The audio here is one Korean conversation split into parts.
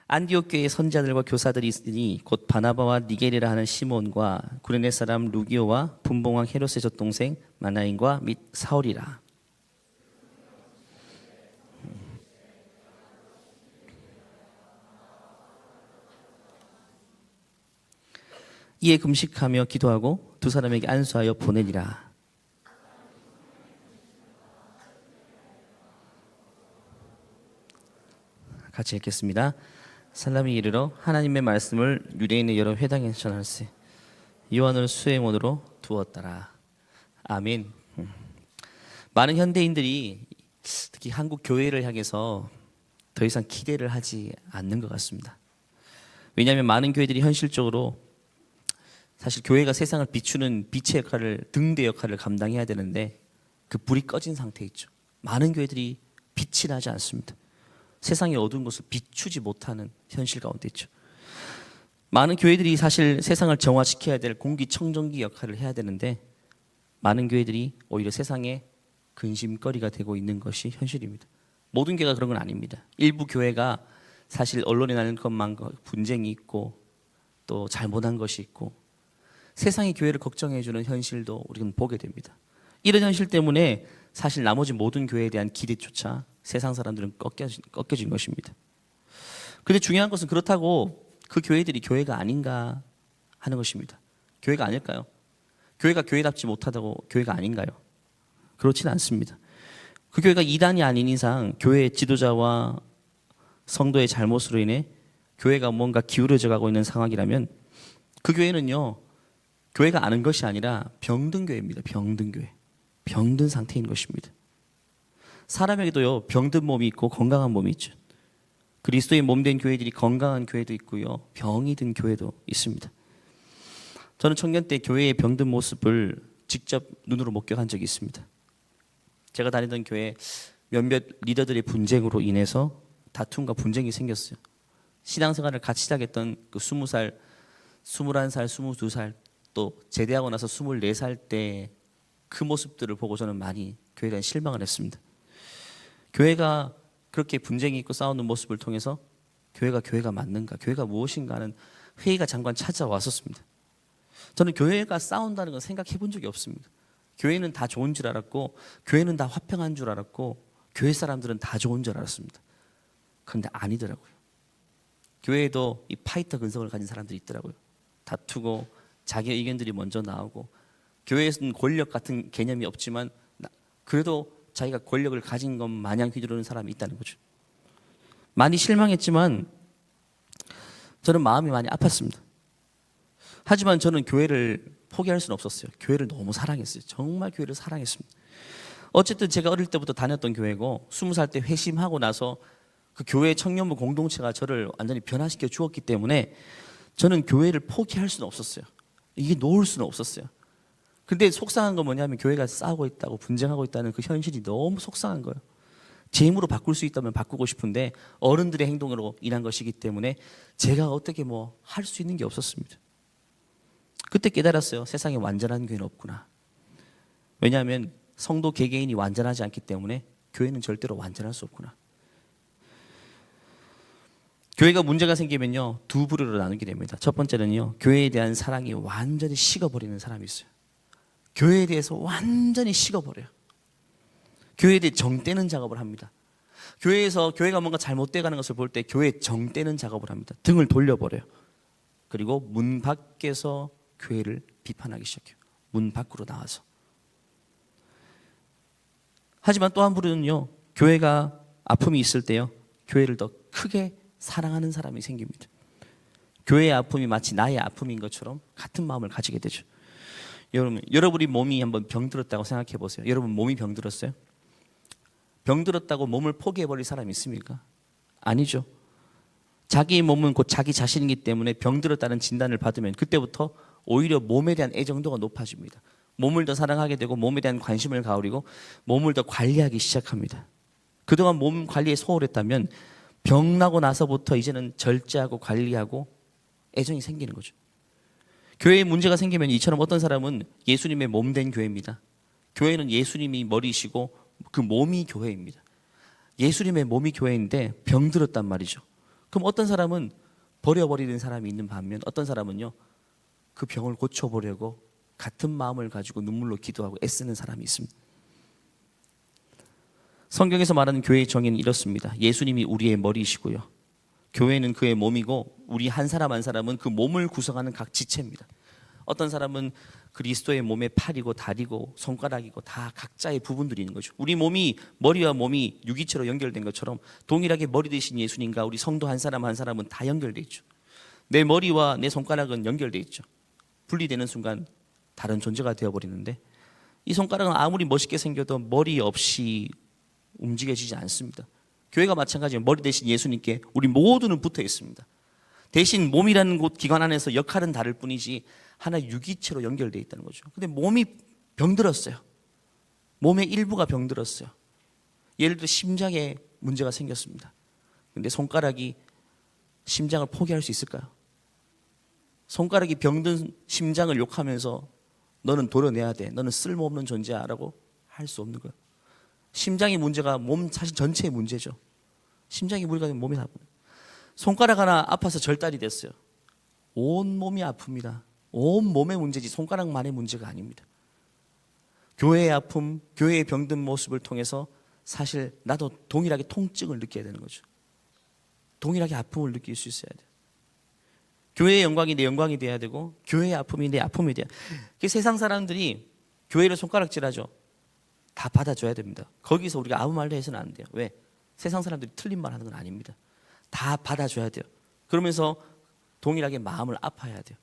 안디옥 교회에 선지자들과 교사들이 있으니 곧 바나바와 니게리라 하는 시몬과 구레네 사람 루기오와 분봉왕 헤롯의 젖동생 마나인과 및 사울이라. 이에 금식하며 기도하고 두 사람에게 안수하여 보내니라. 같이 읽겠습니다. 살람이 이르러 하나님의 말씀을 유대인의 여러 회당에 전할세. 요한을 수행원으로 두었더라. 아멘. 많은 현대인들이 특히 한국 교회를 향해서 더 이상 기대를 하지 않는 것 같습니다. 왜냐하면 많은 교회들이 현실적으로 사실 교회가 세상을 비추는 빛의 역할을, 등대 역할을 감당해야 되는데 그 불이 꺼진 상태에 있죠. 많은 교회들이 빛이 나지 않습니다. 세상의 어두운 것을 비추지 못하는 현실 가운데 있죠. 많은 교회들이 사실 세상을 정화시켜야 될 공기청정기 역할을 해야 되는데 많은 교회들이 오히려 세상의 근심거리가 되고 있는 것이 현실입니다. 모든 교회가 그런 건 아닙니다. 일부 교회가 사실 언론에 나는 것만 분쟁이 있고 또 잘못한 것이 있고 세상이 교회를 걱정해주는 현실도 우리는 보게 됩니다. 이런 현실 때문에 사실 나머지 모든 교회에 대한 기대조차 세상 사람들은 꺾여진 것입니다. 그런데 중요한 것은 그렇다고 그 교회들이 교회가 아닌가 하는 것입니다. 교회가 아닐까요? 교회가 교회답지 못하다고 교회가 아닌가요? 그렇지는 않습니다. 그 교회가 이단이 아닌 이상 교회의 지도자와 성도의 잘못으로 인해 교회가 뭔가 기울어져 가고 있는 상황이라면 그 교회는요, 교회가 아는 것이 아니라 병든 교회입니다. 병든 교회. 병든 상태인 것입니다. 사람에게도요, 병든 몸이 있고 건강한 몸이 있죠. 그리스도의 몸된 교회들이 건강한 교회도 있고요, 병이 든 교회도 있습니다. 저는 청년 때 교회의 병든 모습을 직접 눈으로 목격한 적이 있습니다. 제가 다니던 교회 몇몇 리더들의 분쟁으로 인해서 다툼과 분쟁이 생겼어요. 신앙생활을 같이 시작했던 그 20살, 21살, 22살 또 제대하고 나서 24살 때 그 모습들을 보고 저는 많이 교회에 대한 실망을 했습니다. 교회가 그렇게 분쟁이 있고 싸우는 모습을 통해서 교회가 맞는가, 교회가 무엇인가 하는 회의가 잠깐 찾아왔었습니다. 저는 교회가 싸운다는 건 생각해 본 적이 없습니다. 교회는 다 좋은 줄 알았고 교회는 다 화평한 줄 알았고 교회 사람들은 다 좋은 줄 알았습니다. 그런데 아니더라고요. 교회에도 이 파이터 근성을 가진 사람들이 있더라고요. 다투고 자기 의견들이 먼저 나오고 교회에서는 권력 같은 개념이 없지만 그래도 자기가 권력을 가진 것 마냥 휘두르는 사람이 있다는 거죠. 많이 실망했지만 저는 마음이 많이 아팠습니다. 하지만 저는 교회를 포기할 수는 없었어요. 교회를 너무 사랑했어요. 정말 교회를 사랑했습니다. 어쨌든 제가 어릴 때부터 다녔던 교회고 20살 때 회심하고 나서 그 교회 청년부 공동체가 저를 완전히 변화시켜 주었기 때문에 저는 교회를 포기할 수는 없었어요. 이게 놓을 수는 없었어요. 근데 속상한 건 뭐냐면 교회가 싸우고 있다고 분쟁하고 있다는 그 현실이 너무 속상한 거예요. 제 힘으로 바꿀 수 있다면 바꾸고 싶은데 어른들의 행동으로 인한 것이기 때문에 제가 어떻게 뭐 할 수 있는 게 없었습니다. 그때 깨달았어요. 세상에 완전한 교회는 없구나. 왜냐하면 성도 개개인이 완전하지 않기 때문에 교회는 절대로 완전할 수 없구나. 교회가 문제가 생기면요, 두 부류로 나누게 됩니다. 첫 번째는요, 교회에 대한 사랑이 완전히 식어버리는 사람이 있어요. 교회에 대해서 완전히 식어버려요. 교회에 대해 정떼는 작업을 합니다. 교회에서 교회가 뭔가 잘못돼가는 것을 볼 때 교회에 정떼는 작업을 합니다. 등을 돌려버려요. 그리고 문 밖에서 교회를 비판하기 시작해요. 문 밖으로 나와서. 하지만 또 한 부류는요, 교회가 아픔이 있을 때요, 교회를 더 크게 사랑하는 사람이 생깁니다. 교회의 아픔이 마치 나의 아픔인 것처럼 같은 마음을 가지게 되죠. 여러분이 몸이 한번 병들었다고 생각해 보세요. 여러분 몸이 병들었어요? 병들었다고 몸을 포기해버릴 사람이 있습니까? 아니죠. 자기 몸은 곧 자기 자신이기 때문에 병들었다는 진단을 받으면 그때부터 오히려 몸에 대한 애정도가 높아집니다. 몸을 더 사랑하게 되고 몸에 대한 관심을 가오리고 몸을 더 관리하기 시작합니다. 그동안 몸 관리에 소홀했다면 병나고 나서부터 이제는 절제하고 관리하고 애정이 생기는 거죠. 교회에 문제가 생기면 이처럼 어떤 사람은 예수님의 몸된 교회입니다. 교회는 예수님이 머리시고 그 몸이 교회입니다. 예수님의 몸이 교회인데 병들었단 말이죠. 그럼 어떤 사람은 버려버리는 사람이 있는 반면 어떤 사람은요 그 병을 고쳐보려고 같은 마음을 가지고 눈물로 기도하고 애쓰는 사람이 있습니다. 성경에서 말하는 교회의 정의는 이렇습니다. 예수님이 우리의 머리이시고요, 교회는 그의 몸이고 우리 한 사람 한 사람은 그 몸을 구성하는 각 지체입니다. 어떤 사람은 그리스도의 몸의 팔이고 다리고 손가락이고 다 각자의 부분들이 있는 거죠. 우리 몸이 머리와 몸이 유기체로 연결된 것처럼 동일하게 머리 되신 예수님과 우리 성도 한 사람 한 사람은 다 연결돼 있죠. 내 머리와 내 손가락은 연결돼 있죠. 분리되는 순간 다른 존재가 되어버리는데 이 손가락은 아무리 멋있게 생겨도 머리 없이 움직여지지 않습니다. 교회가 마찬가지예요. 머리 대신 예수님께 우리 모두는 붙어 있습니다. 대신 몸이라는 곳 기관 안에서 역할은 다를 뿐이지 하나 유기체로 연결되어 있다는 거죠. 근데 몸이 병들었어요. 몸의 일부가 병들었어요. 예를 들어 심장에 문제가 생겼습니다. 근데 손가락이 심장을 포기할 수 있을까요? 손가락이 병든 심장을 욕하면서 너는 도려내야 돼, 너는 쓸모없는 존재야 라고 할 수 없는 거예요. 심장의 문제가 몸 사실 전체의 문제죠. 심장이 무리가 되면 몸이 나쁘다. 손가락 하나 아파서 절단이 됐어요. 온 몸이 아픕니다. 온 몸의 문제지 손가락만의 문제가 아닙니다. 교회의 아픔, 교회의 병든 모습을 통해서 사실 나도 동일하게 통증을 느껴야 되는 거죠. 동일하게 아픔을 느낄 수 있어야 돼요. 교회의 영광이 내 영광이 돼야 되고 교회의 아픔이 내 아픔이 돼야 돼요. 세상 사람들이 교회를 손가락질하죠. 다 받아줘야 됩니다. 거기서 우리가 아무 말도 해서는 안 돼요. 왜? 세상 사람들이 틀린 말 하는 건 아닙니다. 다 받아줘야 돼요. 그러면서 동일하게 마음을 아파야 돼요.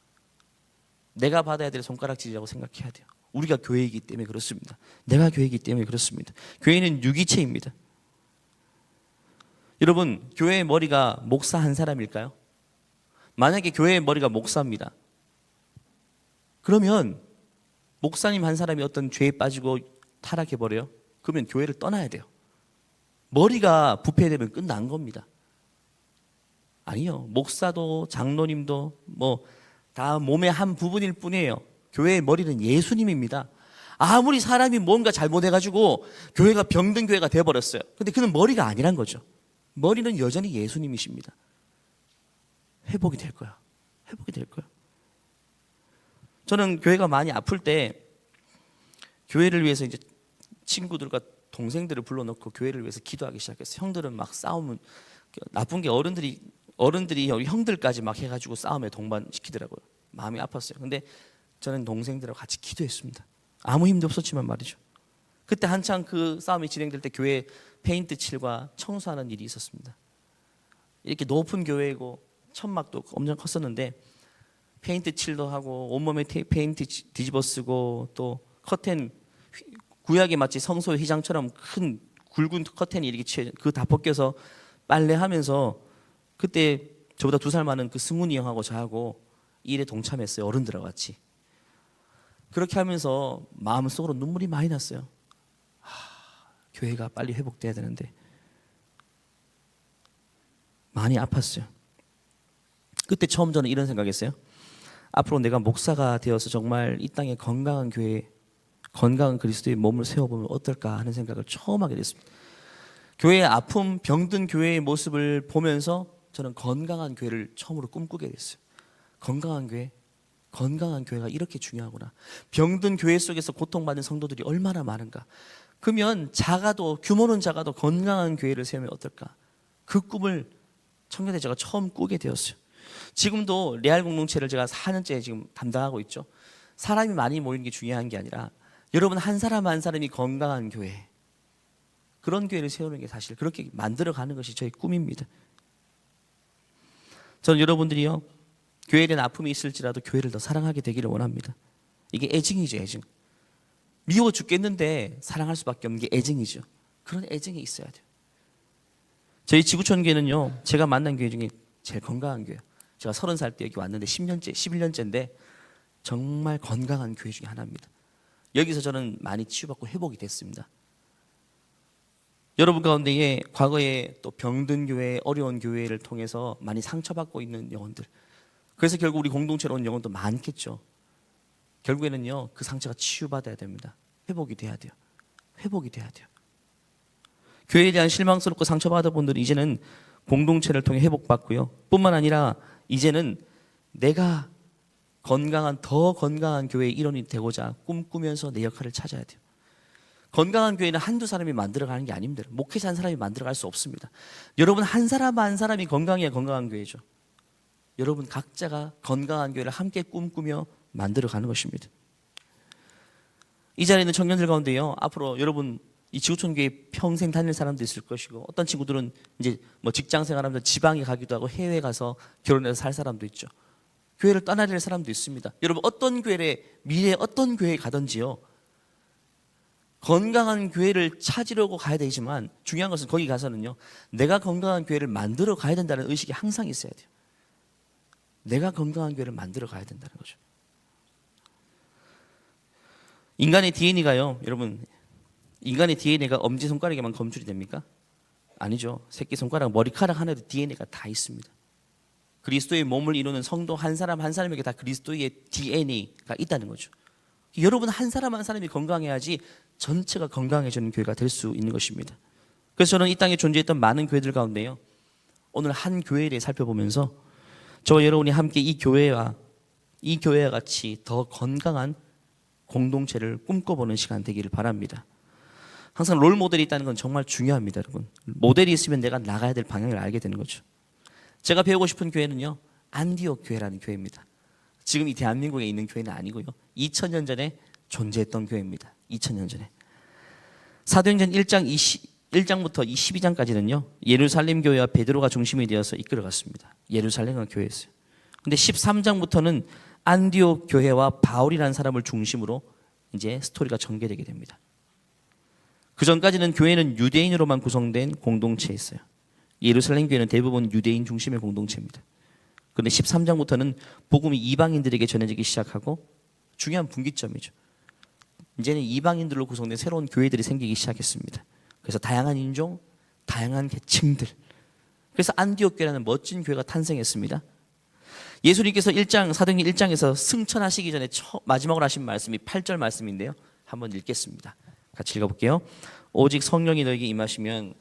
내가 받아야 될 손가락질이라고 생각해야 돼요. 우리가 교회이기 때문에 그렇습니다. 내가 교회이기 때문에 그렇습니다. 교회는 유기체입니다. 여러분, 교회의 머리가 목사 한 사람일까요? 만약에 교회의 머리가 목사입니다. 그러면 목사님 한 사람이 어떤 죄에 빠지고 타락해버려요? 그러면 교회를 떠나야 돼요. 머리가 부패되면 끝난 겁니다. 아니요. 목사도 장로님도 다 몸의 한 부분일 뿐이에요. 교회의 머리는 예수님입니다. 아무리 사람이 뭔가 잘못해가지고 교회가 병든 교회가 돼버렸어요. 근데 그는 머리가 아니란 거죠. 머리는 여전히 예수님이십니다. 회복이 될 거야. 회복이 될 거야. 저는 교회가 많이 아플 때 교회를 위해서 이제 친구들과 동생들을 불러놓고 교회를 위해서 기도하기 시작했어요. 형들은 막 싸우면 나쁜 게 어른들이 형들까지 막 해가지고 싸움에 동반시키더라고요. 마음이 아팠어요. 근데 저는 동생들하고 같이 기도했습니다. 아무 힘도 없었지만 말이죠. 그때 한창 그 싸움이 진행될 때 교회에 페인트 칠과 청소하는 일이 있었습니다. 이렇게 높은 교회이고 천막도 엄청 컸었는데 페인트 칠도 하고 온몸에 페인트 뒤집어 쓰고 또 커튼 구약에 마치 성소의 휘장처럼 큰 굵은 커튼이 이렇게 그거 다 벗겨서 빨래하면서 그때 저보다 2살 많은 그 승훈이 형하고 저하고 이 일에 동참했어요. 어른들하고 같이. 그렇게 하면서 마음속으로 눈물이 많이 났어요. 교회가 빨리 회복돼야 되는데 많이 아팠어요. 그때 처음 저는 이런 생각했어요. 앞으로 내가 목사가 되어서 정말 이 땅에 건강한 교회, 건강한 그리스도의 몸을 세워보면 어떨까 하는 생각을 처음 하게 됐습니다. 교회의 아픔, 병든 교회의 모습을 보면서 저는 건강한 교회를 처음으로 꿈꾸게 됐어요. 건강한 교회, 건강한 교회가 이렇게 중요하구나. 병든 교회 속에서 고통받는 성도들이 얼마나 많은가. 그러면 작아도, 규모는 작아도 건강한 교회를 세우면 어떨까. 그 꿈을 청년대 제가 처음 꾸게 되었어요. 지금도 레알 공동체를 제가 4년째 지금 담당하고 있죠. 사람이 많이 모이는 게 중요한 게 아니라 여러분 한 사람 한 사람이 건강한 교회, 그런 교회를 세우는 게 사실 그렇게 만들어가는 것이 저의 꿈입니다. 저는 여러분들이요, 교회에 대한 아픔이 있을지라도 교회를 더 사랑하게 되기를 원합니다. 이게 애증이죠, 애증. 미워 죽겠는데 사랑할 수밖에 없는 게 애증이죠. 그런 애증이 있어야 돼요. 저희 지구촌 교회는요, 제가 만난 교회 중에 제일 건강한 교회예요. 제가 30살 때 여기 왔는데 10년째, 11년째인데 정말 건강한 교회 중에 하나입니다. 여기서 저는 많이 치유받고 회복이 됐습니다. 여러분 가운데에 과거에 또 병든 교회, 어려운 교회를 통해서 많이 상처받고 있는 영혼들, 그래서 결국 우리 공동체로 온 영혼도 많겠죠. 결국에는요, 그 상처가 치유받아야 됩니다. 회복이 돼야 돼요. 회복이 돼야 돼요. 교회에 대한 실망스럽고 상처받은 분들은 이제는 공동체를 통해 회복받고요. 뿐만 아니라 이제는 내가 더 건강한 교회의 일원이 되고자 꿈꾸면서 내 역할을 찾아야 돼요. 건강한 교회는 한두 사람이 만들어가는 게 아닙니다. 목회자 한 사람이 만들어갈 수 없습니다. 여러분 한 사람 한 사람이 건강해야 건강한 교회죠. 여러분 각자가 건강한 교회를 함께 꿈꾸며 만들어가는 것입니다. 이 자리에 있는 청년들 가운데요, 앞으로 여러분 이 지구촌 교회 평생 다닐 사람도 있을 것이고, 어떤 친구들은 이제 뭐 직장 생활하면서 지방에 가기도 하고 해외에 가서 결혼해서 살 사람도 있죠. 교회를 떠나야 될 사람도 있습니다. 여러분 어떤 교회에 미래에 어떤 교회에 가든지요, 건강한 교회를 찾으려고 가야 되지만 중요한 것은 거기 가서는요, 내가 건강한 교회를 만들어 가야 된다는 의식이 항상 있어야 돼요. 내가 건강한 교회를 만들어 가야 된다는 거죠. 인간의 DNA가요, 여러분, 인간의 DNA가 엄지손가락에만 검출이 됩니까? 아니죠. 새끼손가락, 머리카락 하나에도 DNA가 다 있습니다. 그리스도의 몸을 이루는 성도 한 사람 한 사람에게 다 그리스도의 DNA가 있다는 거죠. 여러분 한 사람 한 사람이 건강해야지 전체가 건강해지는 교회가 될 수 있는 것입니다. 그래서 저는 이 땅에 존재했던 많은 교회들 가운데요, 오늘 한 교회에 대해 살펴보면서 저와 여러분이 함께 이 교회와 같이 더 건강한 공동체를 꿈꿔보는 시간 되기를 바랍니다. 항상 롤 모델이 있다는 건 정말 중요합니다, 여러분. 모델이 있으면 내가 나가야 될 방향을 알게 되는 거죠. 제가 배우고 싶은 교회는요, 안디옥 교회라는 교회입니다. 지금 이 대한민국에 있는 교회는 아니고요, 2000년 전에 존재했던 교회입니다. 2000년 전에. 사도행전 1장부터 22장까지는요 예루살렘 교회와 베드로가 중심이 되어서 이끌어갔습니다. 예루살렘과 교회였어요. 근데 13장부터는 안디옥 교회와 바울이라는 사람을 중심으로 이제 스토리가 전개되게 됩니다. 그 전까지는 교회는 유대인으로만 구성된 공동체였어요. 예루살렘 교회는 대부분 유대인 중심의 공동체입니다. 그런데 13장부터는 복음이 이방인들에게 전해지기 시작하고, 중요한 분기점이죠. 이제는 이방인들로 구성된 새로운 교회들이 생기기 시작했습니다. 그래서 다양한 인종, 다양한 계층들, 그래서 안디옥 교회라는 멋진 교회가 탄생했습니다. 예수님께서 사도행전 1장에서 승천하시기 전에 마지막으로 하신 말씀이 8절 말씀인데요, 한번 읽겠습니다. 같이 읽어볼게요. 오직 성령이 너에게 임하시면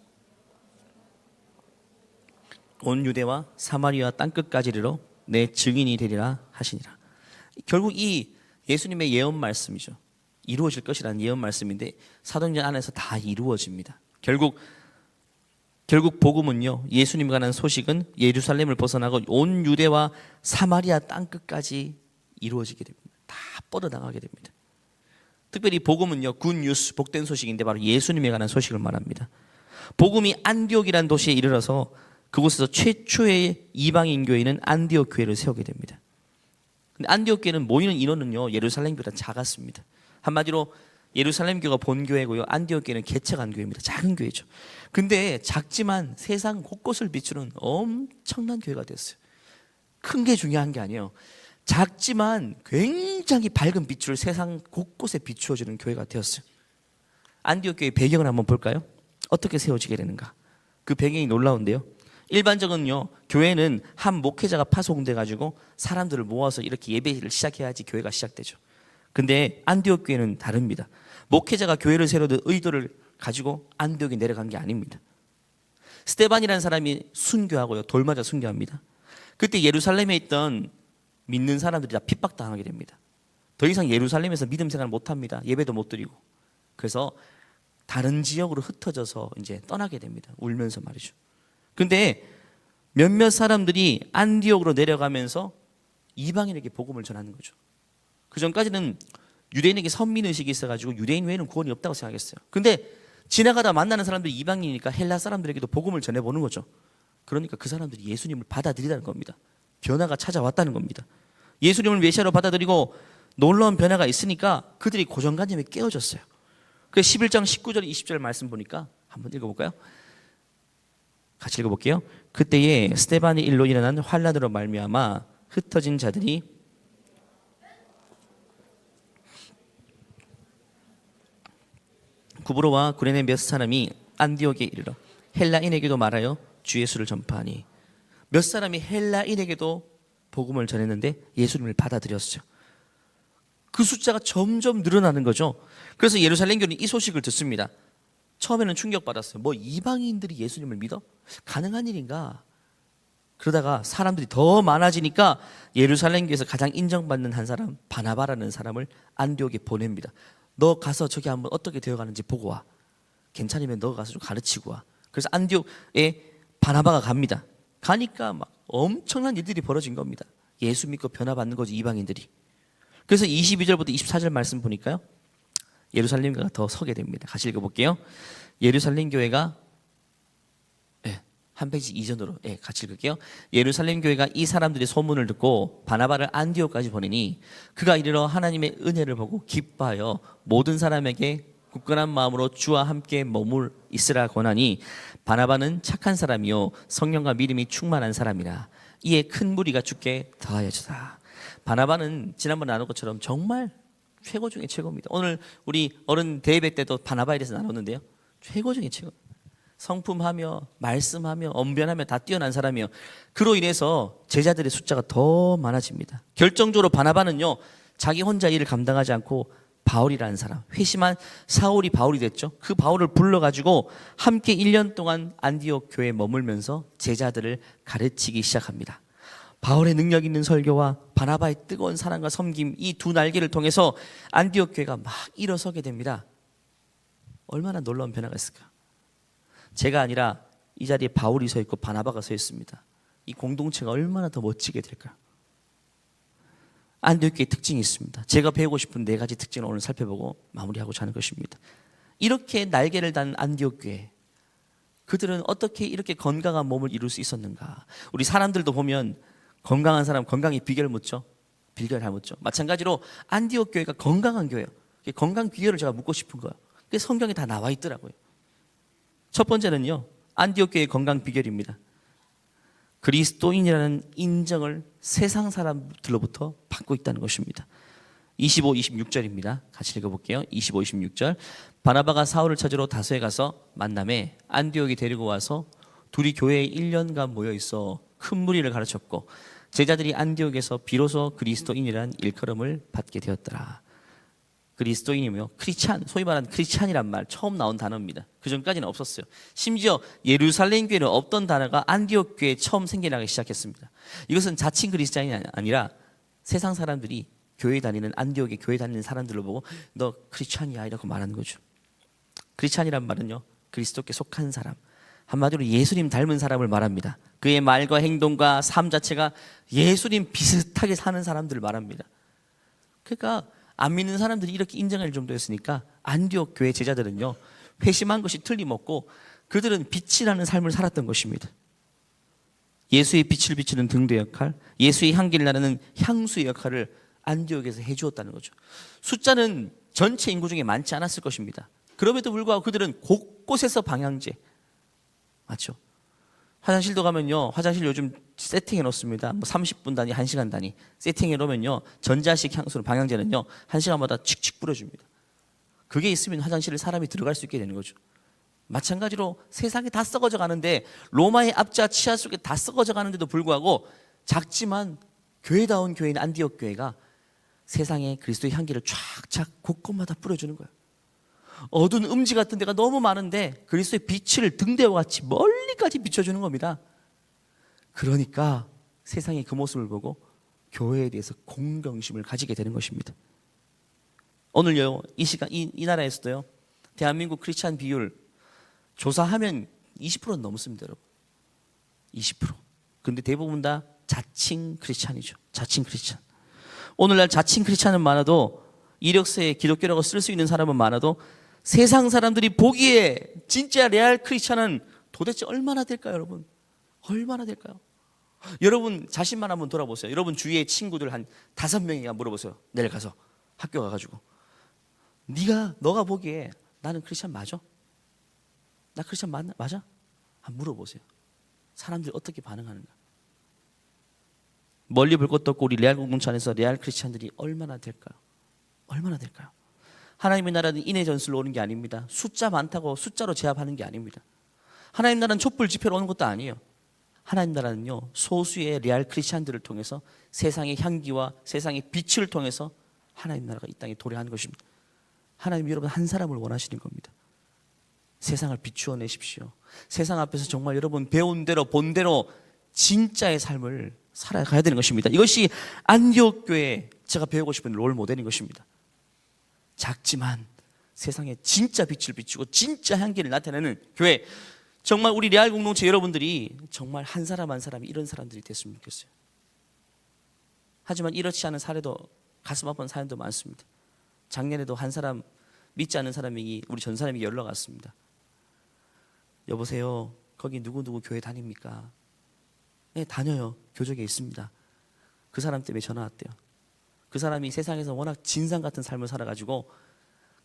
온 유대와 사마리아 땅끝까지 이르러 내 증인이 되리라 하시니라. 결국 이 예수님의 예언 말씀이죠. 이루어질 것이라는 예언 말씀인데 사도행전 안에서 다 이루어집니다. 결국 복음은요, 예수님에 관한 소식은 예루살렘을 벗어나고 온 유대와 사마리아 땅끝까지 이루어지게 됩니다. 다 뻗어나가게 됩니다. 특별히 복음은요, 굿뉴스, 복된 소식인데 바로 예수님에 관한 소식을 말합니다. 복음이 안디옥이라는 도시에 이르러서 그곳에서 최초의 이방인 교회는 안디옥 교회를 세우게 됩니다. 근데 안디옥 교회는 모이는 인원은요, 예루살렘 교회보다 작았습니다. 한마디로 예루살렘 교회가 본교회고요, 안디옥 교회는 개척한 교회입니다. 작은 교회죠. 근데 작지만 세상 곳곳을 비추는 엄청난 교회가 됐어요. 큰 게 중요한 게 아니에요. 작지만 굉장히 밝은 빛을 세상 곳곳에 비추어주는 교회가 되었어요. 안디옥 교회의 배경을 한번 볼까요? 어떻게 세워지게 되는가? 그 배경이 놀라운데요, 일반적은요, 교회는 한 목회자가 파송돼 가지고 사람들을 모아서 이렇게 예배를 시작해야지 교회가 시작되죠. 근데 안디옥 교회는 다릅니다. 목회자가 교회를 세우는 의도를 가지고 안디옥에 내려간 게 아닙니다. 스데반이라는 사람이 순교하고요, 돌 맞아 순교합니다. 그때 예루살렘에 있던 믿는 사람들이 다 핍박당하게 됩니다. 더 이상 예루살렘에서 믿음 생활 못합니다. 예배도 못 드리고. 그래서 다른 지역으로 흩어져서 이제 떠나게 됩니다. 울면서 말이죠. 근데 몇몇 사람들이 안디옥으로 내려가면서 이방인에게 복음을 전하는 거죠. 그 전까지는 유대인에게 선민의식이 있어가지고 유대인 외에는 구원이 없다고 생각했어요. 근데 지나가다 만나는 사람들이 이방인이니까 헬라 사람들에게도 복음을 전해보는 거죠. 그러니까 그 사람들이 예수님을 받아들이다는 겁니다. 변화가 찾아왔다는 겁니다. 예수님을 메시아로 받아들이고 놀라운 변화가 있으니까 그들이 고정관념에 깨어졌어요. 그래서 11장 19절 20절 말씀 보니까 한번 읽어볼까요? 같이 읽어볼게요. 그때에 스데반의 일로 일어난 환란으로 말미암아 흩어진 자들이 구브로와 구레네 몇 사람이 안디옥에 이르러 헬라인에게도 말하여 주 예수를 전파하니, 몇 사람이 헬라인에게도 복음을 전했는데 예수님을 받아들였어요. 그 숫자가 점점 늘어나는 거죠. 그래서 예루살렘 교회는 이 소식을 듣습니다. 처음에는 충격받았어요. 뭐 이방인들이 예수님을 믿어? 가능한 일인가? 그러다가 사람들이 더 많아지니까 예루살렘 교회에서 가장 인정받는 한 사람, 바나바라는 사람을 안디옥에 보냅니다. 너 가서 저기 한번 어떻게 되어가는지 보고 와. 괜찮으면 너 가서 좀 가르치고 와. 그래서 안디옥에 바나바가 갑니다. 가니까 막 엄청난 일들이 벌어진 겁니다. 예수 믿고 변화받는 거지, 이방인들이. 그래서 22절부터 24절 말씀 보니까요, 예루살렘 교회가 더 서게 됩니다. 같이 읽어볼게요. 예루살렘 교회가 한 페이지 이전으로 같이 읽을게요. 예루살렘 교회가 이 사람들의 소문을 듣고 바나바를 안디옥까지 보내니 그가 이르러 하나님의 은혜를 보고 기뻐하여 모든 사람에게 굳건한 마음으로 주와 함께 머물 있으라 권하니 바나바는 착한 사람이요 성령과 믿음이 충만한 사람이라. 이에 큰 무리가 주께 더하여지다. 바나바는 지난번 나눈 것처럼 정말 최고 중에 최고입니다. 오늘 우리 어른 대예배 때도 바나바에 대해서 나눴는데요, 최고 중에 최고. 성품하며 말씀하며 언변하며 다 뛰어난 사람이요. 그로 인해서 제자들의 숫자가 더 많아집니다. 결정적으로 바나바는요, 자기 혼자 일을 감당하지 않고 바울이라는 사람, 회심한 사울이 바울이 됐죠. 그 바울을 불러가지고 함께 1년 동안 안디옥 교회에 머물면서 제자들을 가르치기 시작합니다. 바울의 능력 있는 설교와 바나바의 뜨거운 사랑과 섬김, 이 두 날개를 통해서 안디옥 교회가 막 일어서게 됩니다. 얼마나 놀라운 변화가 있을까? 제가 아니라 이 자리에 바울이 서 있고 바나바가 서 있습니다. 이 공동체가 얼마나 더 멋지게 될까요? 안디옥 교회의 특징이 있습니다. 제가 배우고 싶은 4가지 특징을 오늘 살펴보고 마무리하고자 하는 것입니다. 이렇게 날개를 단 안디옥 교회, 그들은 어떻게 이렇게 건강한 몸을 이룰 수 있었는가? 우리 사람들도 보면 건강한 사람 건강의 비결을 묻죠. 비결을 잘 묻죠. 마찬가지로 안디옥 교회가 건강한 교회예요. 건강 비결을 제가 묻고 싶은 거예요. 그게 성경에 다 나와 있더라고요. 첫 번째는요, 안디옥 교회의 건강 비결입니다. 그리스도인이라는 인정을 세상 사람들로부터 받고 있다는 것입니다. 25, 26절입니다. 같이 읽어볼게요. 25, 26절. 바나바가 사울을 찾으러 다소에 가서 만남에 안디옥에 데리고 와서 둘이 교회에 1년간 모여 있어 큰 무리를 가르쳤고 제자들이 안디옥에서 비로소 그리스도인이라는 일컬음을 받게 되었더라. 그리스도인이며 크리스찬, 소위 말하는 크리스찬이란 말 처음 나온 단어입니다. 그 전까지는 없었어요. 심지어 예루살렘 교회는 없던 단어가 안디옥 교회에 처음 생겨나기 시작했습니다. 이것은 자칭 크리스찬이 아니라 세상 사람들이 교회 다니는, 안디옥에 교회 다니는 사람들을 보고 너 크리스찬이야 이라고 말하는 거죠. 크리스찬이란 말은요, 그리스도께 속한 사람, 한마디로 예수님 닮은 사람을 말합니다. 그의 말과 행동과 삶 자체가 예수님 비슷하게 사는 사람들을 말합니다. 그러니까 안 믿는 사람들이 이렇게 인정할 정도였으니까 안디옥 교회 제자들은요, 회심한 것이 틀림없고 그들은 빛이 나는 삶을 살았던 것입니다. 예수의 빛을 비추는 등대 역할, 예수의 향기를 나르는 향수의 역할을 안디옥에서 해주었다는 거죠. 숫자는 전체 인구 중에 많지 않았을 것입니다. 그럼에도 불구하고 그들은 곳곳에서 방향제, 맞죠? 화장실도 가면요, 화장실 요즘 세팅해 놓습니다. 뭐 30분 단위, 1시간 단위 세팅해 놓으면요, 전자식 향수는, 방향제는요 1시간마다 칙칙 뿌려줍니다. 그게 있으면 화장실에 사람이 들어갈 수 있게 되는 거죠. 마찬가지로 세상이 다 썩어져 가는데, 로마의 압제와 치하 속에 다 썩어져 가는데도 불구하고 작지만 교회다운 교회인 안디옥 교회가 세상에 그리스도의 향기를 쫙쫙 곳곳마다 뿌려주는 거예요. 어두운 음지 같은 데가 너무 많은데 그리스도의 빛을 등대와 같이 멀리까지 비춰주는 겁니다. 그러니까 세상이 그 모습을 보고 교회에 대해서 공경심을 가지게 되는 것입니다. 오늘요, 이 시간, 이 나라에서도요, 대한민국 크리스찬 비율 조사하면 20%는 넘습니다, 여러분. 20%. 근데 대부분 다 자칭 크리스찬이죠. 자칭 크리스찬. 오늘날 자칭 크리스찬은 많아도, 이력서에 기독교라고 쓸 수 있는 사람은 많아도 세상 사람들이 보기에 진짜 레알 크리스찬은 도대체 얼마나 될까요, 여러분? 얼마나 될까요? 여러분 자신만 한번 돌아보세요. 여러분 주위의 친구들 한 5명이가 물어보세요. 내일 가서 학교 가가지고, 너가 보기에 나는 크리스찬 맞아? 나 크리스찬 맞아? 한번 물어보세요. 사람들이 어떻게 반응하는가? 멀리 볼 것도 없고 우리 레알 공동체 안에서 레알 크리스찬들이 얼마나 될까요? 얼마나 될까요? 하나님의 나라는 인의 전술로 오는 게 아닙니다. 숫자 많다고 숫자로 제압하는 게 아닙니다. 하나님 나라는 촛불 집회로 오는 것도 아니에요. 하나님 나라는요, 소수의 레알 크리스찬들을 통해서 세상의 향기와 세상의 빛을 통해서 하나님 나라가 이 땅에 도래하는 것입니다. 하나님 여러분 한 사람을 원하시는 겁니다. 세상을 비추어 내십시오. 세상 앞에서 정말 여러분 배운 대로 본 대로 진짜의 삶을 살아가야 되는 것입니다. 이것이 안디옥 교회에 제가 배우고 싶은 롤 모델인 것입니다. 작지만 세상에 진짜 빛을 비추고 진짜 향기를 나타내는 교회, 정말 우리 레알 공동체 여러분들이 정말 한 사람 한 사람이 이런 사람들이 됐으면 좋겠어요. 하지만 이렇지 않은 사례도, 가슴 아픈 사연도 많습니다. 작년에도 한 사람, 믿지 않는 사람이 우리 전 사람에게 연락 왔습니다. 여보세요, 거기 누구누구 교회 다닙니까? 네, 다녀요. 교적에 있습니다. 그 사람 때문에 전화 왔대요. 그 사람이 세상에서 워낙 진상 같은 삶을 살아가지고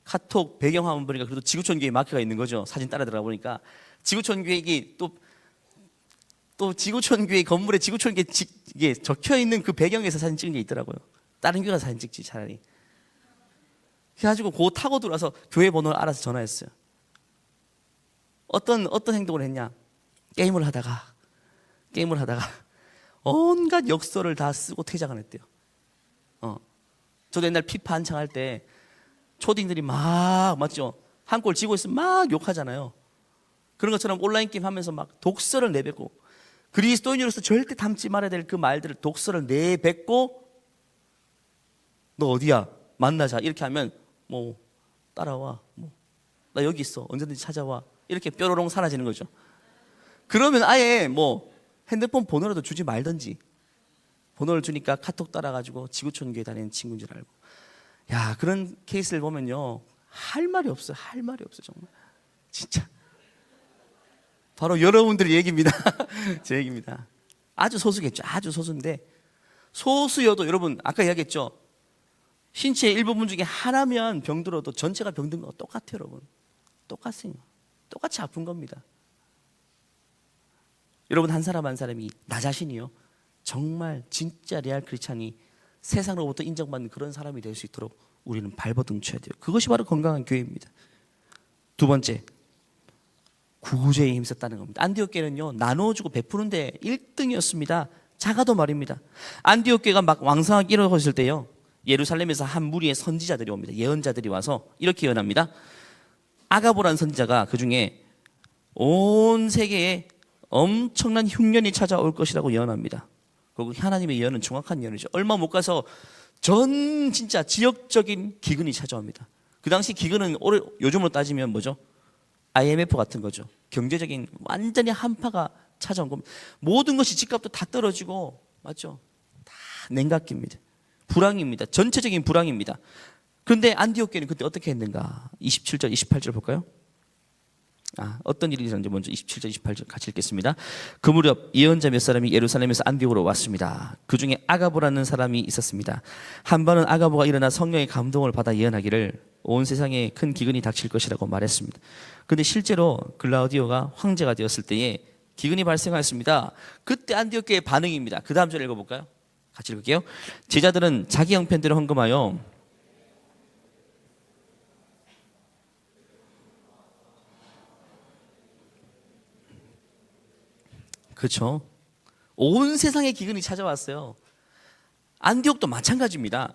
카톡 배경화면 보니까 그래도 지구촌교회 마크가 있는 거죠. 사진 따라 들어가 보니까 지구촌교회, 이게 또 지구촌교회 건물에 지구촌교회 이게 적혀 있는 그 배경에서 사진 찍은 게 있더라고요. 다른 교회가 사진 찍지 차라리. 그래가지고 그 타고 들어와서 교회 번호를 알아서 전화했어요. 어떤 행동을 했냐? 게임을 하다가 온갖 역설을 다 쓰고 퇴장을 했대요. 저도 옛날 피파 한창 할 때 초딩들이 막, 맞죠? 한 골 지고 있으면 막 욕하잖아요. 그런 것처럼 온라인 게임 하면서 막 독설을 내뱉고, 그리스도인으로서 절대 담지 말아야 될 그 말들을 독설을 내뱉고, 너 어디야? 만나자. 이렇게 하면 뭐 따라와. 뭐 나 여기 있어. 언제든지 찾아와. 이렇게 뾰로롱 사라지는 거죠. 그러면 아예 뭐 핸드폰 번호라도 주지 말든지, 번호를 주니까 카톡 따라가지고 지구촌 교회 다니는 친구인 줄 알고. 야, 그런 케이스를 보면요, 할 말이 없어요. 할 말이 없어요. 정말 진짜 바로 여러분들 얘기입니다. 제 얘기입니다. 아주 소수겠죠. 아주 소수인데, 소수여도 여러분 아까 이야기했죠, 신체의 일부분 중에 하나면 병들어도 전체가 병든 거 똑같아요. 여러분 똑같아요. 똑같이 아픈 겁니다. 여러분 한 사람 한 사람이, 나 자신이요, 정말 진짜 레알 크리스찬이 세상으로부터 인정받는 그런 사람이 될 수 있도록 우리는 발버둥쳐야 돼요. 그것이 바로 건강한 교회입니다. 두 번째, 구제에 힘썼다는 겁니다. 안디옥 교회는요, 나눠주고 베푸는 데 1등이었습니다. 작아도 말입니다. 안디옥 교회가 막 왕성하게 일어나고 있을 때요, 예루살렘에서 한 무리의 선지자들이 옵니다. 예언자들이 와서 이렇게 예언합니다. 아가보라는 선지자가 그 중에 온 세계에 엄청난 흉년이 찾아올 것이라고 예언합니다. 그리고 하나님의 예언은 정확한 예언이죠. 얼마 못 가서 전 진짜 지역적인 기근이 찾아옵니다. 그 당시 기근은 요즘으로 따지면 뭐죠? IMF 같은 거죠. 경제적인 완전히 한파가 찾아온 겁니다. 모든 것이 집값도 다 떨어지고, 맞죠? 다 냉각기입니다. 불황입니다. 전체적인 불황입니다. 그런데 안디옥 교회는 그때 어떻게 했는가? 27절, 28절 볼까요? 어떤 일이 있었는지 먼저 27절, 28절 같이 읽겠습니다. 그 무렵 예언자 몇 사람이 예루살렘에서 안디옥으로 왔습니다. 그 중에 아가보라는 사람이 있었습니다. 한 번은 아가보가 일어나 성령의 감동을 받아 예언하기를 온 세상에 큰 기근이 닥칠 것이라고 말했습니다. 그런데 실제로 글라우디오가 황제가 되었을 때에 기근이 발생하였습니다. 그때 안디옥 교회의 반응입니다. 그 다음 절 읽어볼까요? 같이 읽을게요. 제자들은 자기 형편대로 헌금하여 그렇죠. 온 세상에 기근이 찾아왔어요. 안디옥도 마찬가지입니다.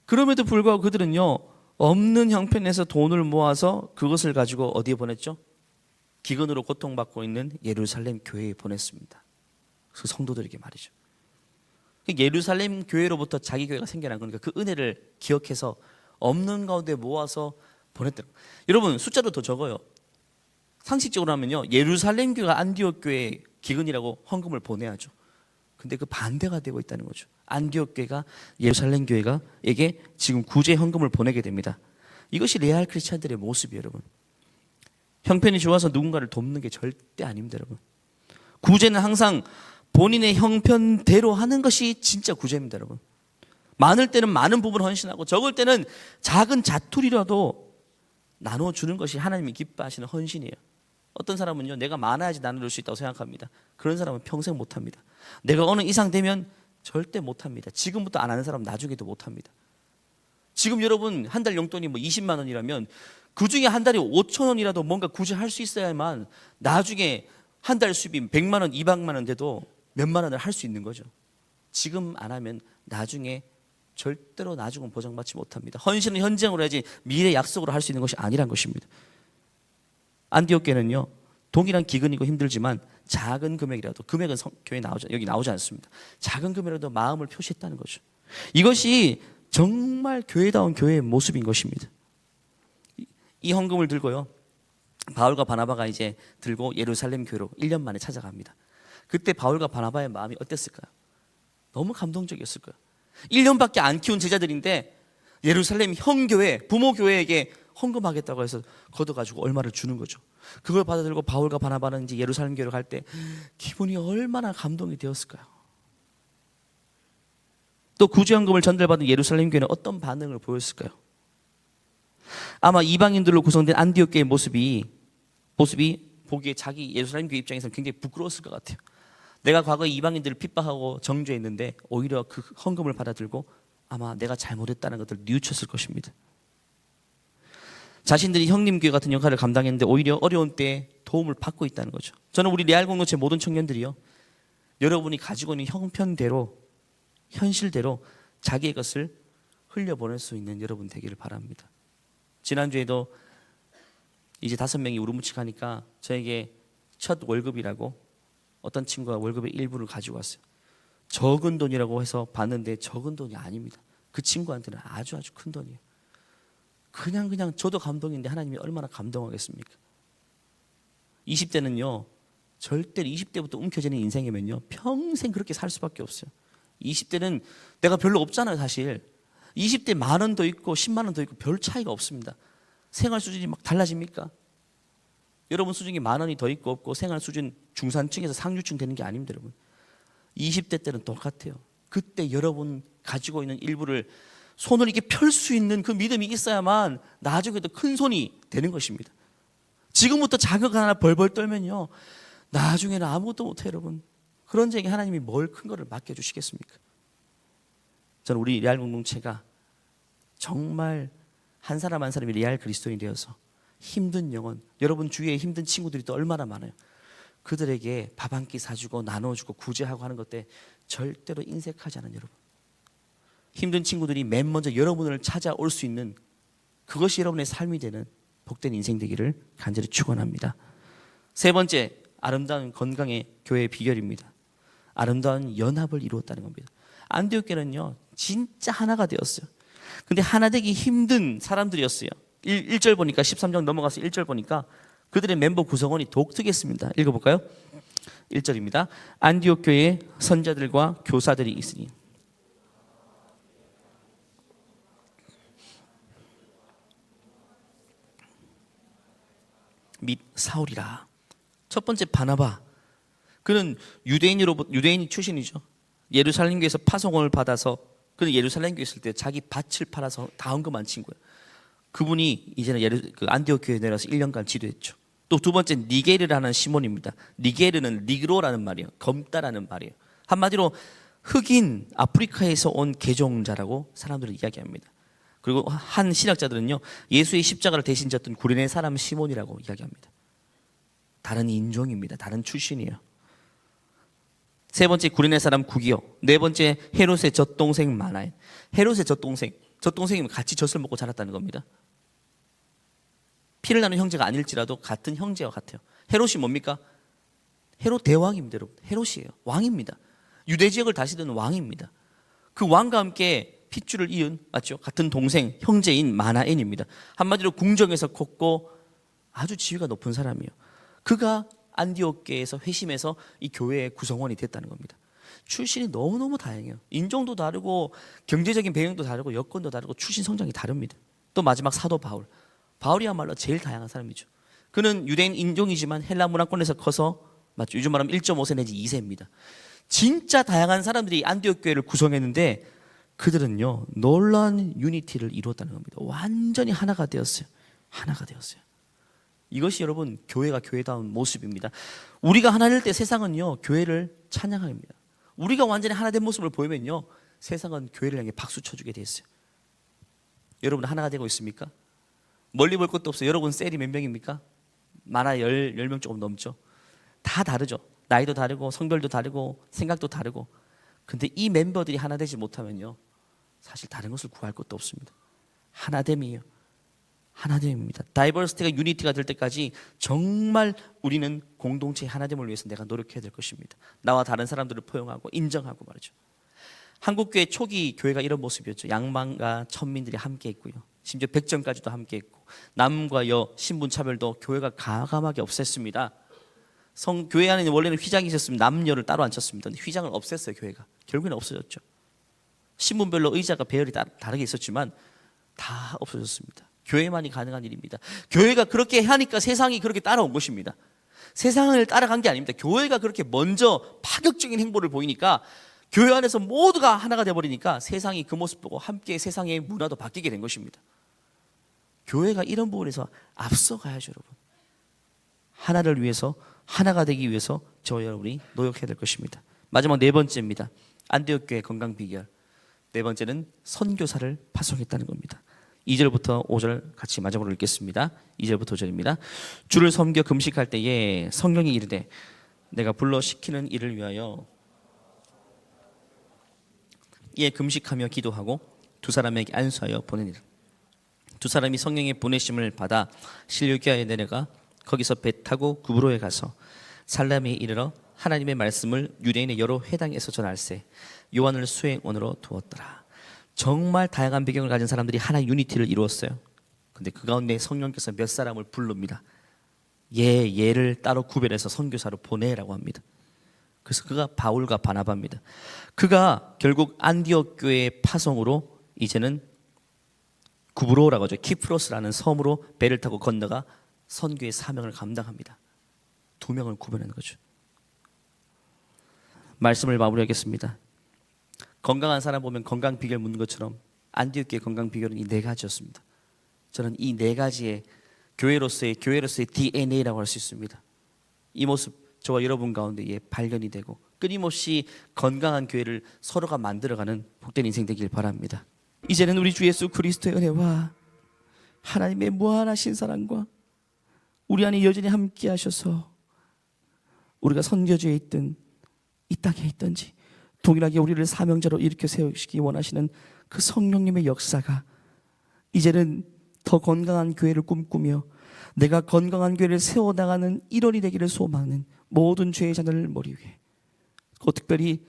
그럼에도 불구하고 그들은요, 없는 형편에서 돈을 모아서 그것을 가지고 어디에 보냈죠? 기근으로 고통받고 있는 예루살렘 교회에 보냈습니다. 그 성도들에게 말이죠. 예루살렘 교회로부터 자기 교회가 생겨난 거니까 그 은혜를 기억해서 없는 가운데 모아서 보냈대요. 여러분 숫자로 더 적어요. 상식적으로 하면요, 예루살렘 교회가 안디옥 교회에 기근이라고 헌금을 보내야죠. 근데 그 반대가 되고 있다는 거죠. 안디옥 교회가 예루살렘 교회가에게 지금 구제 헌금을 보내게 됩니다. 이것이 레알 크리스찬들의 모습이에요. 여러분 형편이 좋아서 누군가를 돕는 게 절대 아닙니다. 여러분 구제는 항상 본인의 형편대로 하는 것이 진짜 구제입니다. 여러분 많을 때는 많은 부분을 헌신하고, 적을 때는 작은 자투리라도 나눠주는 것이 하나님이 기뻐하시는 헌신이에요. 어떤 사람은요, 내가 많아야지 나눠줄 수 있다고 생각합니다. 그런 사람은 평생 못합니다. 내가 어느 이상 되면 절대 못합니다. 지금부터 안 하는 사람은 나중에도 못합니다. 지금 여러분 한 달 용돈이 뭐 20만 원이라면 그 중에 한 달에 5천 원이라도 뭔가 구제할 수 있어야만 나중에 한 달 수입이 100만 원, 200만 원 돼도 몇만 원을 할 수 있는 거죠. 지금 안 하면 나중에 절대로 나중은 보장받지 못합니다. 헌신은 현장으로 해야지 미래 약속으로 할 수 있는 것이 아니란 것입니다. 안디옥 교회는요, 동일한 기근이고 힘들지만 작은 금액이라도, 금액은 교회 여기 나오지 않습니다. 작은 금액이라도 마음을 표시했다는 거죠. 이것이 정말 교회다운 교회의 모습인 것입니다. 이 헌금을 들고요, 바울과 바나바가 이제 들고 예루살렘 교회로 1년 만에 찾아갑니다. 그때 바울과 바나바의 마음이 어땠을까요? 너무 감동적이었을 거예요. 1년밖에 안 키운 제자들인데 예루살렘 형교회, 부모교회에게 헌금하겠다고 해서 걷어가지고 얼마를 주는 거죠. 그걸 받아들고 바울과 바나바는 이제 예루살렘 교회로 갈 때 기분이 얼마나 감동이 되었을까요? 또 구제헌금을 전달받은 예루살렘 교회는 어떤 반응을 보였을까요? 아마 이방인들로 구성된 안디옥 교회의 모습이 보기에 자기 예루살렘 교회 입장에서는 굉장히 부끄러웠을 것 같아요. 내가 과거에 이방인들을 핍박하고 정죄했는데 오히려 그 헌금을 받아들고 아마 내가 잘못했다는 것을 뉘우쳤을 것입니다. 자신들이 형님교회 같은 역할을 감당했는데 오히려 어려운 때에 도움을 받고 있다는 거죠. 저는 우리 레알 공동체 모든 청년들이요, 여러분이 가지고 있는 형편대로, 현실대로 자기의 것을 흘려보낼 수 있는 여러분 되기를 바랍니다. 지난주에도 이제 5명이 우르무치가니까 저에게 첫 월급이라고 어떤 친구가 월급의 일부를 가지고 왔어요. 적은 돈이라고 해서 받는데 적은 돈이 아닙니다. 그 친구한테는 아주 큰 돈이에요. 그냥 저도 감동인데 하나님이 얼마나 감동하겠습니까? 20대는요, 절대로 20대부터 움켜쥐는 인생이면요, 평생 그렇게 살 수밖에 없어요. 20대는 내가 별로 없잖아요, 사실. 20대 10,000원 더 있고 10만 원 더 있고 별 차이가 없습니다. 생활 수준이 막 달라집니까? 여러분 수준이 10,000원이 더 있고 없고 생활 수준 중산층에서 상류층 되는 게 아닙니다, 여러분. 20대 때는 똑같아요. 그때 여러분 가지고 있는 일부를 손을 이렇게 펼 수 있는 그 믿음이 있어야만 나중에도 큰 손이 되는 것입니다. 지금부터 작은 거 하나 벌벌 떨면요, 나중에는 아무것도 못해요, 여러분. 그런 적에 하나님이 뭘 큰 거를 맡겨주시겠습니까? 저는 우리 레알 공동체가 정말 한 사람 한 사람이 레알 그리스도인이 되어서 힘든 영혼, 여러분 주위에 힘든 친구들이 또 얼마나 많아요. 그들에게 밥 한 끼 사주고 나눠주고 구제하고 하는 것 때 절대로 인색하지 않은 여러분, 힘든 친구들이 맨 먼저 여러분을 찾아올 수 있는 그것이 여러분의 삶이 되는 복된 인생 되기를 간절히 축원합니다. 세 번째, 아름다운 건강의 교회의 비결입니다. 아름다운 연합을 이루었다는 겁니다. 안디옥 교회는요, 진짜 하나가 되었어요. 근데 하나 되기 힘든 사람들이었어요. 1절 보니까, 13장 넘어가서 1절 보니까 그들의 멤버 구성원이 독특했습니다. 읽어볼까요? 1절입니다. 안디옥 교회에 선자들과 교사들이 있으니. 및 사울이라. 첫 번째 바나바, 그는 유대인 출신이죠. 예루살렘 교회에서 파송을 받아서 그는 예루살렘 교회 있을 때 자기 밭을 팔아서 다 헌금한 친구예요. 그분이 이제는 안디옥 교회에 내려서 1년간 지도했죠. 또 두 번째 니게르라는 시몬입니다. 니게르는 니그로라는 말이에요. 검다라는 말이에요. 한마디로 흑인 아프리카에서 온 개종자라고 사람들은 이야기합니다. 그리고 한 신학자들은요, 예수의 십자가를 대신 졌던 구레네 사람 시몬이라고 이야기합니다. 다른 인종입니다. 다른 출신이에요. 세 번째 구레네 사람 구기요. 네 번째 헤롯의 젖동생 마나엘. 헤롯의 젖동생이면 같이 젖을 먹고 자랐다는 겁니다. 피를 나는 형제가 아닐지라도 같은 형제와 같아요. 헤롯이 뭡니까? 헤롯 대왕입니다, 여러분. 헤롯이에요. 왕입니다. 유대 지역을 다스리던 왕입니다. 그 왕과 함께 핏줄을 이은, 맞죠? 같은 동생, 형제인 마나엔입니다. 한마디로 궁정에서 컸고 아주 지위가 높은 사람이에요. 그가 안디옥교에서 회심해서 이 교회의 구성원이 됐다는 겁니다. 출신이 너무너무 다양해요. 인종도 다르고 경제적인 배경도 다르고 여건도 다르고 출신 성장이 다릅니다. 또 마지막 사도 바울이야말로 제일 다양한 사람이죠. 그는 유대인 인종이지만 헬라 문화권에서 커서, 맞죠? 요즘 말하면 1.5세 내지 2세입니다. 진짜 다양한 사람들이 안디옥 교회를 구성했는데 그들은요, 놀라운 유니티를 이루었다는 겁니다. 완전히 하나가 되었어요. 하나가 되었어요. 이것이 여러분 교회가 교회다운 모습입니다. 우리가 하나 될 때 세상은요, 교회를 찬양합니다. 우리가 완전히 하나 된 모습을 보이면요, 세상은 교회를 향해 박수 쳐주게 돼 있어요. 여러분 하나가 되고 있습니까? 멀리 볼 것도 없어요. 여러분 셀이 몇 명입니까? 많아 10명 조금 넘죠. 다 다르죠. 나이도 다르고 성별도 다르고 생각도 다르고. 근데 이 멤버들이 하나 되지 못하면요, 사실 다른 것을 구할 것도 없습니다. 하나됨이에요. 하나됨입니다. 다이버시티가 유니티가 될 때까지 정말 우리는 공동체 하나됨을 위해서 내가 노력해야 될 것입니다. 나와 다른 사람들을 포용하고 인정하고 말이죠. 한국교회 초기 교회가 이런 모습이었죠. 양반과 천민들이 함께 있고요. 심지어 백정까지도 함께 있고 남과 여 신분 차별도 교회가 가감하게 없앴습니다. 교회 안에는 원래는 휘장이 있었으면 남녀를 따로 앉혔습니다. 근데 휘장을 없앴어요. 교회가 결국에는 없어졌죠. 신분별로 의자가 배열이 다르게 있었지만 다 없어졌습니다. 교회만이 가능한 일입니다. 교회가 그렇게 하니까 세상이 그렇게 따라온 것입니다. 세상을 따라간 게 아닙니다. 교회가 그렇게 먼저 파격적인 행보를 보이니까 교회 안에서 모두가 하나가 되어버리니까 세상이 그 모습 보고 함께 세상의 문화도 바뀌게 된 것입니다. 교회가 이런 부분에서 앞서가야죠, 여러분. 하나를 위해서, 하나가 되기 위해서 저와 여러분이 노력해야 될 것입니다. 마지막 네 번째입니다. 안디옥 교회 건강 비결. 네 번째는 선교사를 파송했다는 겁니다. 2절부터 5절 같이 마지막으로 읽겠습니다. 2절부터 5절입니다. 주를 섬겨 금식할 때에 성령이 이르되 내가 불러 시키는 일을 위하여 이에 금식하며 기도하고 두 사람에게 안수하여 보내니라. 두 사람이 성령의 보내심을 받아 실루기아에 내려가 거기서 배 타고 구브로에 가서 살람에 이르러 하나님의 말씀을 유대인의 여러 회당에서 전할세 요한을 수행원으로 두었더라. 정말 다양한 배경을 가진 사람들이 하나의 유니티를 이루었어요. 근데 그 가운데 성령께서 몇 사람을 부릅니다. 얘를 따로 구별해서 선교사로 보내라고 합니다. 그래서 그가 바울과 바나바입니다. 그가 결국 안디옥 교회의 파송으로 이제는 구브로라고 하죠. 키프로스라는 섬으로 배를 타고 건너가 선교의 사명을 감당합니다. 두 명을 구별하는 거죠. 말씀을 마무리하겠습니다. 건강한 사람 보면 건강 비결 묻는 것처럼 안디옥 교회 건강 비결은 이 네 가지였습니다. 저는 이 네 가지의 교회로서의 DNA라고 할 수 있습니다. 이 모습 저와 여러분 가운데에 발견이 되고 끊임없이 건강한 교회를 서로가 만들어가는 복된 인생 되길 바랍니다. 이제는 우리 주 예수 그리스도의 은혜와 하나님의 무한하신 사랑과 우리 안에 여전히 함께 하셔서 우리가 선교지에 있든 이 땅에 있든지 동일하게 우리를 사명자로 일으켜 세우시기 원하시는 그 성령님의 역사가 이제는 더 건강한 교회를 꿈꾸며 내가 건강한 교회를 세워나가는 일원이 되기를 소망하는 모든 죄의 자녀를 머리 위에 특별히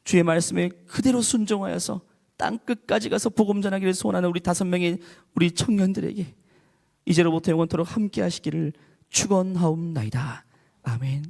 주의 말씀에 그대로 순종하여서 땅 끝까지 가서 복음 전하기를 소원하는 우리 5명의 우리 청년들에게 이제로부터 영원토록 함께 하시기를 축원하옵나이다. 아멘.